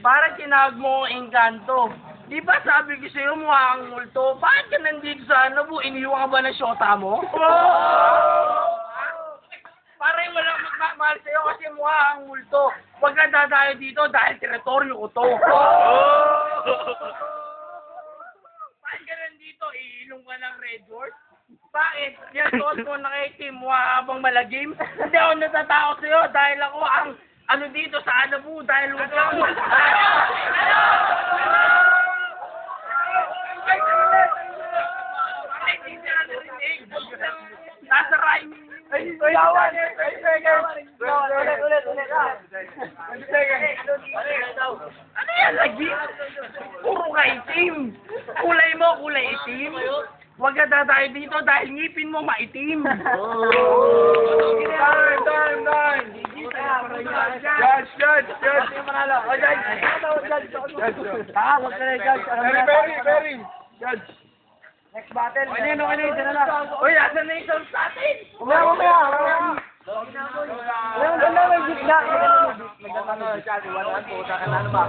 Parang tinawag mo ang engkanto. Di ba sabi ko sa'yo mukha kang multo? Bakit ka nandito sa ano po? Iniwan ka ba ng syota mo? Parang walang magmamahal sa'yo kasi mukha kang multo. Huwag ka dadayo dito dahil teritoryo ko to. Bakit ka nandito? Iilong ka ng Red Horse? Bakit? Yan suot mo nakaitim, mukha ka bang malagim? Hindi ako natatakot sa'yo dahil ako ang ano dito sa ano po, dahil huwag kang nasa rhyme. Gawan! Ulit. Ano yan lagi? Puro ka itim. Kulay mo, kulay itim. Huwag ka dadayo dito dahil ngipin mo maitim. Time! Judge! Huwag ka na judge. Very! Judge! Next battle. Okay na yun. Dyan na lang. Uy, asan na yung sound sa atin? Mamaya! May gitna! Ano ba?